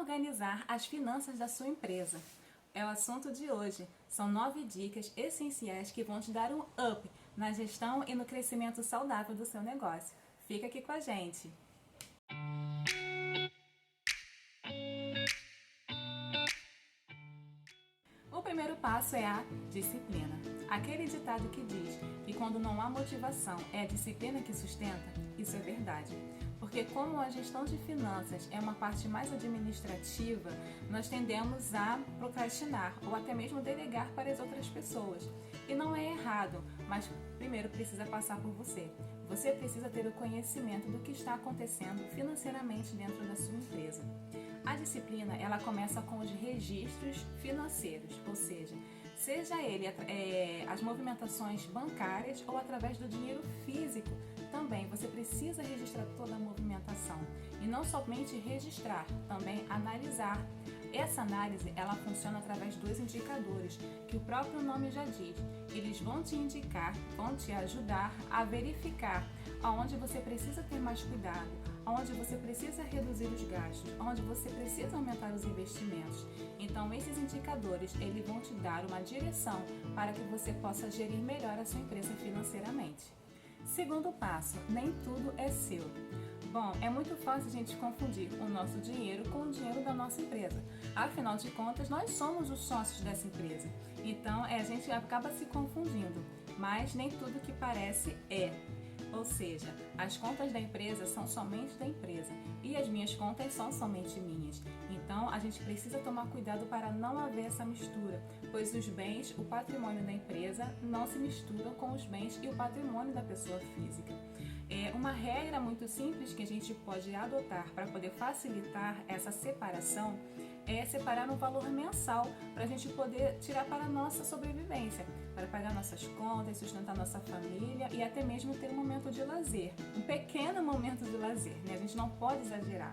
organizar as finanças da sua empresa. É o assunto de hoje. São 9 dicas essenciais que vão te dar um up na gestão e no crescimento saudável do seu negócio. Fica aqui com a gente! O primeiro passo é a disciplina. Aquele ditado que diz que quando não há motivação é a disciplina que sustenta, isso é verdade. Porque como a gestão de finanças é uma parte mais administrativa, nós tendemos a procrastinar ou até mesmo delegar para as outras pessoas. E não é errado, mas primeiro precisa passar por você. Você precisa ter o conhecimento do que está acontecendo financeiramente dentro da sua empresa. A disciplina, ela começa com os registros financeiros, ou seja ele as movimentações bancárias ou através do dinheiro físico. Também você precisa registrar toda a movimentação e não somente registrar, também analisar. Essa análise, ela funciona através de 2 indicadores, que o próprio nome já diz. Eles vão te indicar, vão te ajudar a verificar aonde você precisa ter mais cuidado, onde você precisa reduzir os gastos, onde você precisa aumentar os investimentos. Então, esses indicadores, eles vão te dar uma direção para que você possa gerir melhor a sua empresa financeiramente. Segundo passo, nem tudo é seu. Bom, é muito fácil a gente confundir o nosso dinheiro com o dinheiro da nossa empresa. Afinal de contas, nós somos os sócios dessa empresa. Então, a gente acaba se confundindo, mas nem tudo que parece é. Ou seja, as contas da empresa são somente da empresa e as minhas contas são somente minhas. Então, a gente precisa tomar cuidado para não haver essa mistura, pois os bens, o patrimônio da empresa não se misturam com os bens e o patrimônio da pessoa física. Uma regra muito simples que a gente pode adotar para poder facilitar essa separação é separar um valor mensal para a gente poder tirar para a nossa sobrevivência, para pagar nossas contas, sustentar nossa família e até mesmo ter um momento de lazer, um pequeno momento de lazer, né? A gente não pode exagerar.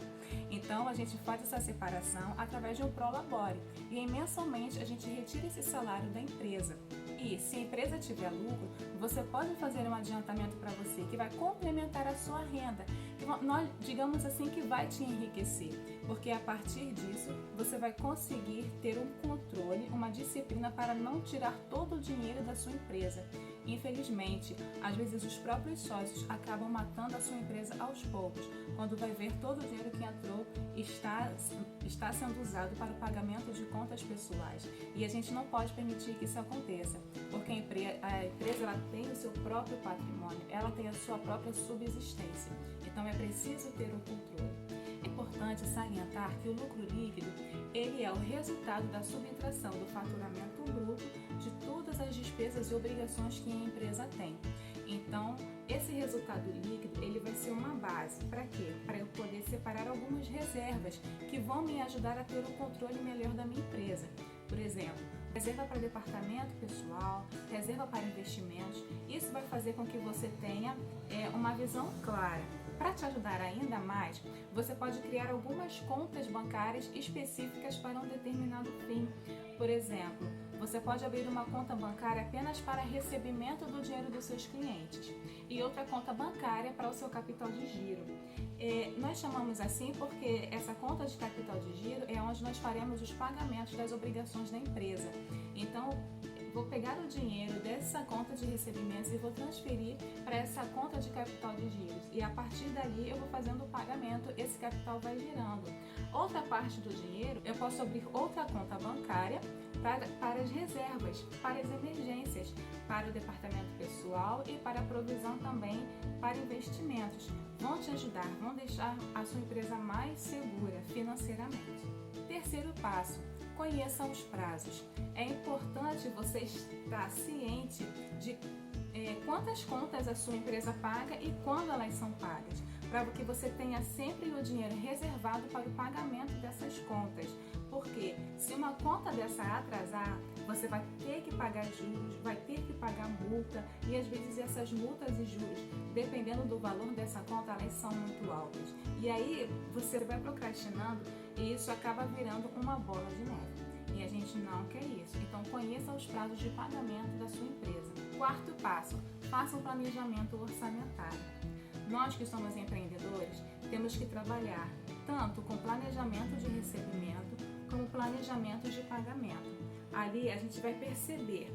Então a gente faz essa separação através de um prolabore e mensalmente a gente retira esse salário da empresa. E se a empresa tiver lucro, você pode fazer um adiantamento para você que vai complementar a sua renda, que nós digamos assim que vai te enriquecer, porque a partir disso você vai conseguir ter um controle, uma disciplina para não tirar todo o dinheiro da sua empresa. Infelizmente, às vezes os próprios sócios acabam matando a sua empresa aos poucos, quando vai ver todo o dinheiro que entrou está sendo usado para o pagamento de contas pessoais. E a gente não pode permitir que isso aconteça, porque a empresa ela tem o seu próprio patrimônio, ela tem a sua própria subsistência. Então é preciso ter um controle. É importante salientar que o lucro líquido ele é o resultado da subtração do faturamento bruto de todas as despesas e obrigações que a empresa tem. Então, esse resultado líquido ele vai ser uma base. Para quê? Para eu poder separar algumas reservas que vão me ajudar a ter um controle melhor da minha empresa. Por exemplo, reserva para departamento pessoal, reserva para investimentos. Isso vai fazer com que você tenha uma visão clara. Para te ajudar ainda mais, você pode criar algumas contas bancárias específicas para um determinado fim. Por exemplo, você pode abrir uma conta bancária apenas para recebimento do dinheiro dos seus clientes e outra conta bancária para o seu capital de giro. Nós chamamos assim porque essa conta de capital de giro é onde nós faremos os pagamentos das obrigações da empresa. Então, vou pegar o dinheiro dessa conta de recebimentos e vou transferir para essa conta de capital de giros. E a partir dali eu vou fazendo o pagamento, esse capital vai girando. Outra parte do dinheiro eu posso abrir outra conta bancária para as reservas, para as emergências, para o departamento pessoal e para a provisão também para investimentos. Vão te ajudar, vão deixar a sua empresa mais segura financeiramente. Terceiro passo, conheça os prazos. É importante você estar ciente de quantas contas a sua empresa paga e quando elas são pagas, para que você tenha sempre o dinheiro reservado para o pagamento dessas contas. Porque se uma conta dessa atrasar, você vai ter que pagar juros, vai ter que pagar multa e às vezes essas multas e juros, dependendo do valor dessa conta, elas são muito altas. E aí você vai procrastinando e isso acaba virando uma bola de neve. E a gente não quer isso. Então conheça os prazos de pagamento da sua empresa. Quarto passo, faça um planejamento orçamentário. Nós que somos empreendedores temos que trabalhar tanto com planejamento de recebimento planejamento de pagamento. Ali a gente vai perceber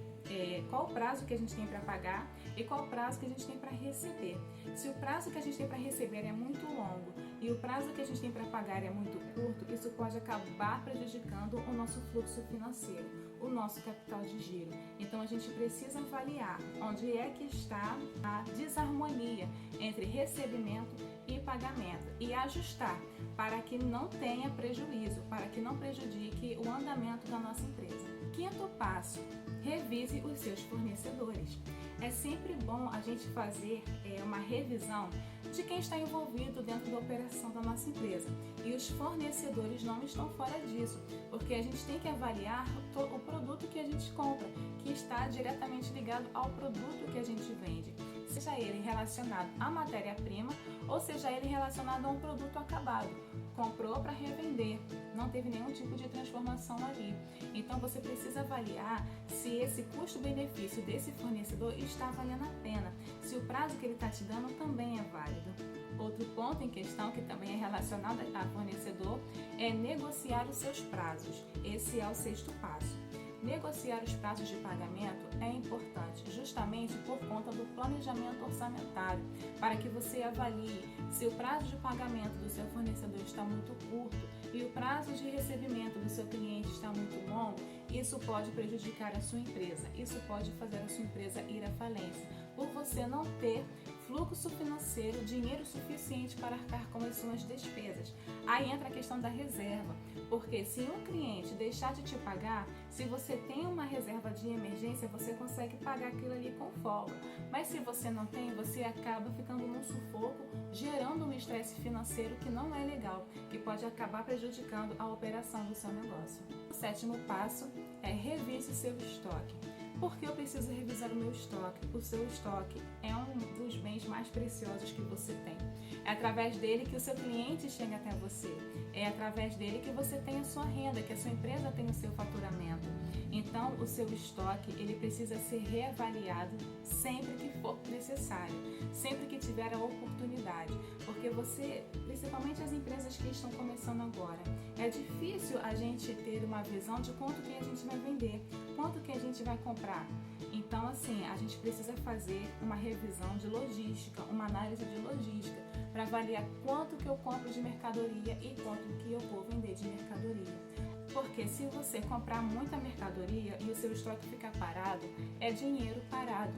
qual o prazo que a gente tem para pagar e qual o prazo que a gente tem para receber. Se o prazo que a gente tem para receber é muito longo e o prazo que a gente tem para pagar é muito curto, isso pode acabar prejudicando o nosso fluxo financeiro, o nosso capital de giro. Então a gente precisa avaliar onde é que está a desarmonia entre recebimento e pagamento e ajustar para que não tenha prejuízo, para que não prejudique o andamento da nossa empresa. Quinto passo, revise os seus fornecedores. É sempre bom a gente fazer uma revisão de quem está envolvido dentro da operação da nossa empresa. E os fornecedores não estão fora disso, porque a gente tem que avaliar o produto que a gente compra, que está diretamente ligado ao produto que a gente vende. Seja ele relacionado à matéria-prima ou seja ele relacionado a um produto acabado. Comprou para revender, não teve nenhum tipo de transformação ali. Então você precisa avaliar se esse custo-benefício desse fornecedor está valendo a pena, se o prazo que ele está te dando também é válido. Outro ponto em questão que também é relacionado a fornecedor é negociar os seus prazos. Esse é o sexto passo. Negociar os prazos de pagamento é importante justamente por conta do planejamento orçamentário, para que você avalie se o prazo de pagamento do seu fornecedor está muito curto e o prazo de recebimento do seu cliente está muito longo. Isso pode prejudicar a sua empresa, isso pode fazer a sua empresa ir à falência, por você não ter fluxo financeiro, dinheiro suficiente para arcar com as suas despesas. Aí entra a questão da reserva, porque se um cliente deixar de te pagar, se você tem uma reserva de emergência, você consegue pagar aquilo ali com folga. Mas se você não tem, você acaba ficando num sufoco, gerando um estresse financeiro que não é legal, que pode acabar prejudicando a operação do seu negócio. O sétimo passo é revise seu estoque. Por que eu preciso revisar o meu estoque? O seu estoque é um dos bens mais preciosos que você tem. É através dele que o seu cliente chega até você. É através dele que você tem a sua renda, que a sua empresa tem o seu faturamento. Então, o seu estoque, ele precisa ser reavaliado sempre que for necessário, sempre que tiver a oportunidade. Porque você, principalmente as empresas que estão começando agora, é difícil a gente ter uma visão de quanto que a gente vai vender, quanto que a gente vai comprar. Então, assim, a gente precisa fazer uma revisão de logística, uma análise de logística, para avaliar quanto que eu compro de mercadoria e quanto que eu vou vender de mercadoria. Porque se você comprar muita mercadoria e o seu estoque ficar parado, é dinheiro parado.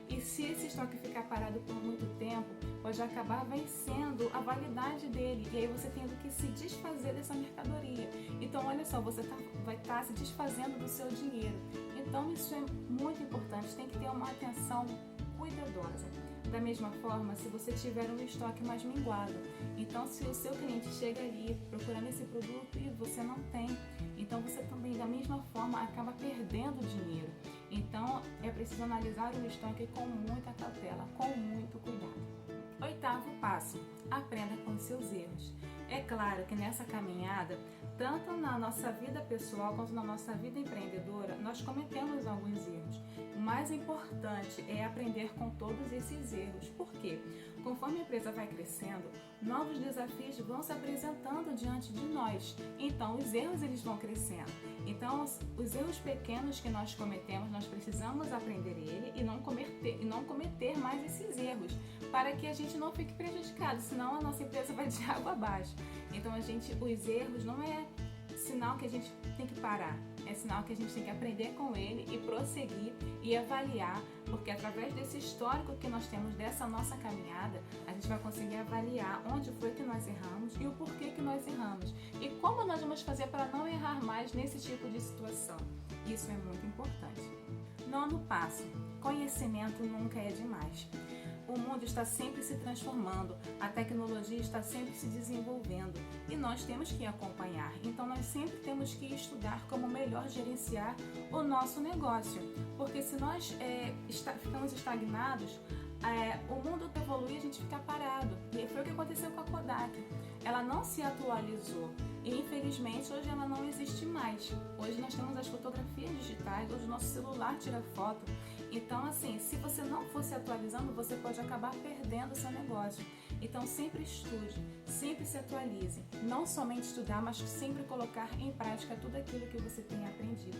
E se esse estoque ficar parado por muito tempo, pode acabar vencendo a validade dele. E aí você tendo que se desfazer dessa mercadoria. Então, olha só, você vai estar se desfazendo do seu dinheiro. Então, isso é muito importante. Tem que ter uma atenção cuidadosa. Da mesma forma, se você tiver um estoque mais minguado, então se o seu cliente chega ali procurando esse produto e você não tem, então você também da mesma forma acaba perdendo dinheiro. Então é preciso analisar o estoque com muita cautela, com muito cuidado. Oitavo passo, aprenda com seus erros. É claro que nessa caminhada, tanto na nossa vida pessoal quanto na nossa vida empreendedora, nós cometemos alguns erros. O mais importante é aprender com todos esses erros. Por quê? Conforme a empresa vai crescendo, novos desafios vão se apresentando diante de nós. Então, os erros eles vão crescendo. Então, os erros pequenos que nós cometemos, nós precisamos aprender ele e não cometer mais esses erros, para que a gente não fique prejudicado, senão a nossa empresa vai de água abaixo. Então, os erros não é sinal que a gente tem que parar, é sinal que a gente tem que aprender com ele e prosseguir e avaliar, porque através desse histórico que nós temos dessa nossa caminhada, a gente vai conseguir avaliar onde foi que nós erramos e o porquê que nós erramos e como nós vamos fazer para não errar mais nesse tipo de situação. Isso é muito importante. Nono passo, conhecimento nunca é demais. O mundo está sempre se transformando, a tecnologia está sempre se desenvolvendo e nós temos que acompanhar. Então nós sempre temos que estudar como melhor gerenciar o nosso negócio, porque se nós ficamos estagnados, o mundo evolui e a gente fica parado. E foi o que aconteceu com a Kodak. Ela não se atualizou e infelizmente hoje ela não existe mais. Hoje nós temos as fotografias digitais, hoje o nosso celular tira foto. Então assim, se você não for se atualizando, você pode acabar perdendo o seu negócio. Então sempre estude, sempre se atualize. Não somente estudar, mas sempre colocar em prática tudo aquilo que você tem aprendido,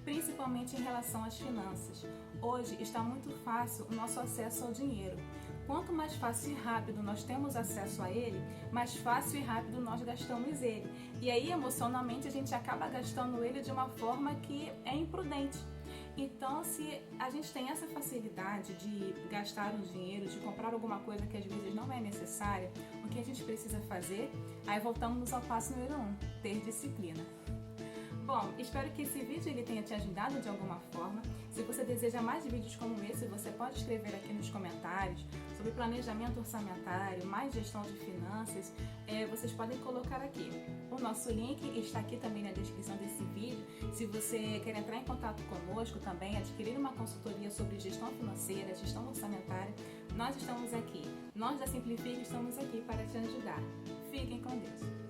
principalmente em relação às finanças. Hoje está muito fácil o nosso acesso ao dinheiro. Quanto mais fácil e rápido nós temos acesso a ele, mais fácil e rápido nós gastamos ele. E aí, emocionalmente, a gente acaba gastando ele de uma forma que é imprudente. Então, se a gente tem essa facilidade de gastar o dinheiro, de comprar alguma coisa que às vezes não é necessária, o que a gente precisa fazer? Aí voltamos ao passo número 1, ter disciplina. Bom, espero que esse vídeo ele tenha te ajudado de alguma forma. Se você deseja mais vídeos como esse, você pode escrever aqui nos comentários sobre planejamento orçamentário, mais gestão de finanças. Vocês podem colocar aqui. O nosso link está aqui também na descrição desse vídeo. Se você quer entrar em contato conosco também, adquirir uma consultoria sobre gestão financeira, gestão orçamentária, nós estamos aqui. Nós da Simplifique estamos aqui para te ajudar. Fiquem com Deus.